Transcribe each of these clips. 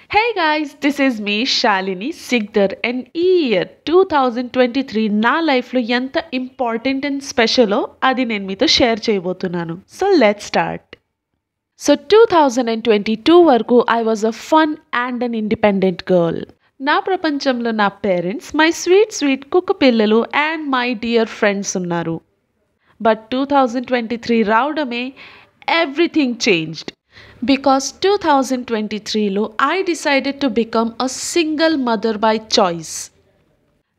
Hey guys, this is me Shalini Sigdar and ఈ year 2023 నా లైఫ్లో ఎంత ఇంపార్టెంట్ అండ్ స్పెషలో అది నేను మీతో షేర్ చేయబోతున్నాను. So let's start. సో 2022 వరకు I was a fun and an independent girl. నా ప్రపంచంలో నా పేరెంట్స్, మై స్వీట్ కుక్క పిల్లలు అండ్ మై డియర్ ఫ్రెండ్స్ ఉన్నారు. బట్ 2023 రావడమే everything changed. Because 2023లో I decided to become a single mother by choice.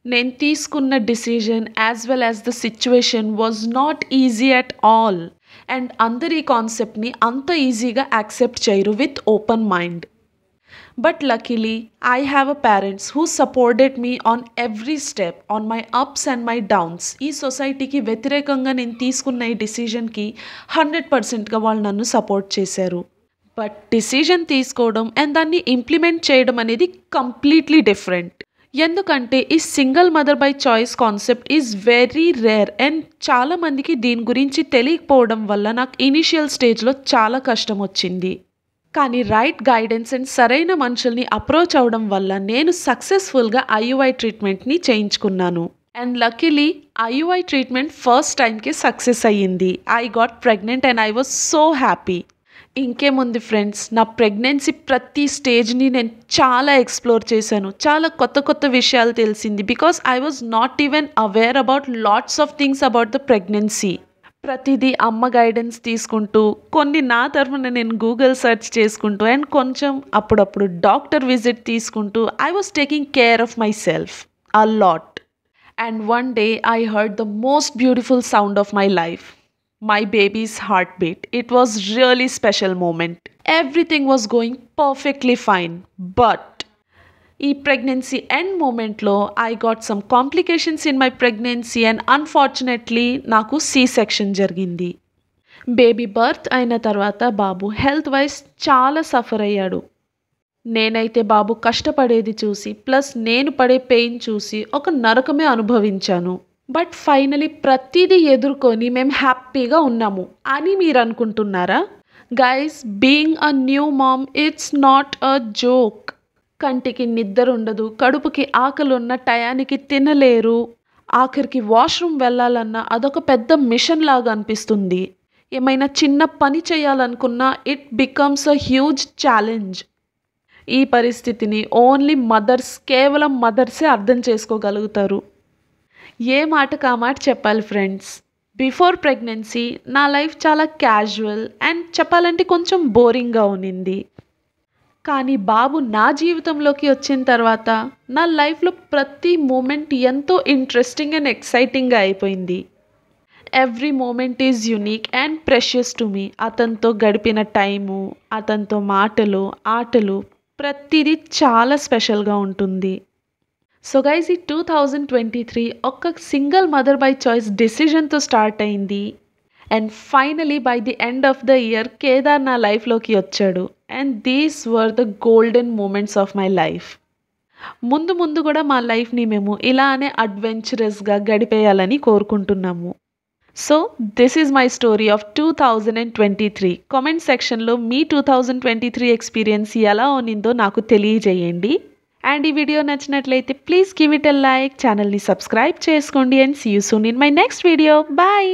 నేను తీసుకున్న decision as well as the situation was not easy at all. And అందరు ఈ కాన్సెప్ట్ని అంత ఈజీగా యాక్సెప్ట్ చేయరు with open mind. But luckily I have a parents who supported me on every step, on my ups and my downs. ఈ సొసైటీకి వ్యతిరేకంగా నేను తీసుకున్న ఈ డిసిజన్కి 100%గా వాళ్ళు నన్ను సపోర్ట్ చేశారు. బట్ డిసిజన్ తీసుకోవడం అండ్ దాన్ని ఇంప్లిమెంట్ చేయడం అనేది కంప్లీట్లీ డిఫరెంట్. ఎందుకంటే ఈ single mother by choice concept is very rare and చాలామందికి దీని గురించి తెలియకపోవడం వల్ల నాకు ఇనిషియల్ స్టేజ్లో చాలా కష్టం వచ్చింది. కానీ రైట్ గైడెన్స్ అండ్ సరైన మనుషుల్ని అప్రోచ్ అవ్వడం వల్ల నేను సక్సెస్ఫుల్గా ఐయుఐ ట్రీట్మెంట్ని చేయించుకున్నాను. And luckily IUI treatment first టైంకి సక్సెస్ అయ్యింది. I got pregnant and I was so happy. ఇంకేముంది ఫ్రెండ్స్, నా ప్రెగ్నెన్సీ ప్రతి స్టేజ్ని నేను చాలా ఎక్స్ప్లోర్ చేశాను. చాలా కొత్త విషయాలు తెలిసింది. Because I was not even aware about lots of things about the pregnancy. ప్రతిదీ అమ్మ గైడెన్స్ తీసుకుంటూ, కొన్ని నా తరఫున నేను గూగుల్ సెర్చ్ చేసుకుంటూ అండ్ కొంచెం అప్పుడప్పుడు డాక్టర్ విజిట్ తీసుకుంటూ I was taking care of my self a lot. And one day I heard the most beautiful sound of my life. My baby's heartbeat. It was really special moment. Everything was going perfectly fine. But ఈ pregnancy end మూమెంట్లో I got some complications in my pregnancy and unfortunately నాకు C-section జరిగింది. Baby birth అయిన తర్వాత బాబు health wise చాలా suffer అయ్యాడు. నేనైతే బాబు కష్టపడేది చూసి ప్లస్ నేను పడే పెయిన్ చూసి ఒక నరకమే అనుభవించాను. బట్ ఫైనలీ ప్రతిదీ ఎదుర్కొని మేము హ్యాపీగా ఉన్నాము అని మీరు అనుకుంటున్నారా? Guys, being a new mom it's not a joke. కంటికి నిద్ర ఉండదు, కడుపుకి ఆకలి ఉన్న టయానికి తినలేరు, ఆఖరికి వాష్రూమ్ వెళ్ళాలన్నా అదొక పెద్ద మిషన్ లాగా అనిపిస్తుంది. ఏమైనా చిన్న పని చేయాలనుకున్నా it becomes a huge challenge. ఈ పరిస్థితిని ఓన్లీ మదర్స్, కేవలం మదర్సే అర్థం చేసుకోగలుగుతారు. ఏ మాటకు ఆ మాట చెప్పాలి ఫ్రెండ్స్. బిఫోర్ ప్రెగ్నెన్సీ నా లైఫ్ చాలా క్యాజువల్ అండ్ చెప్పాలంటే కొంచెం బోరింగ్గా ఉన్నింది. కానీ బాబు నా జీవితంలోకి వచ్చిన తర్వాత నా లైఫ్లో ప్రతి మూమెంట్ ఎంతో ఇంట్రెస్టింగ్ అండ్ ఎక్సైటింగ్గా అయిపోయింది. Every moment is unique and precious to me. అతనితో గడిపిన టైము, అతనితో మాటలు, ఆటలు ప్రతిదీ చాలా స్పెషల్గా ఉంటుంది. సో గైస్, ఈ 2023 ఒక్క సింగిల్ మదర్ బై చాయిస్ డెసిషన్తో స్టార్ట్ అయింది. And finally by the end of the year Kedar నా లైఫ్లోకి వచ్చాడు. And these were the golden moments of my life. ముందు కూడా మా లైఫ్ని మేము ఇలానే అడ్వెంచరస్గా గడిపేయాలని కోరుకుంటున్నాము. So this is my story of 2023. Comment సెక్షన్లో మీ 2023 ఎక్స్పీరియన్స్ ఎలా ఉన్నిందో నాకు తెలియజేయండి. అండ్ ఈ వీడియో నచ్చినట్లయితే please give it a like, ఛానల్ని సబ్స్క్రైబ్ చేసుకోండి. And see you soon in my next video. Bye.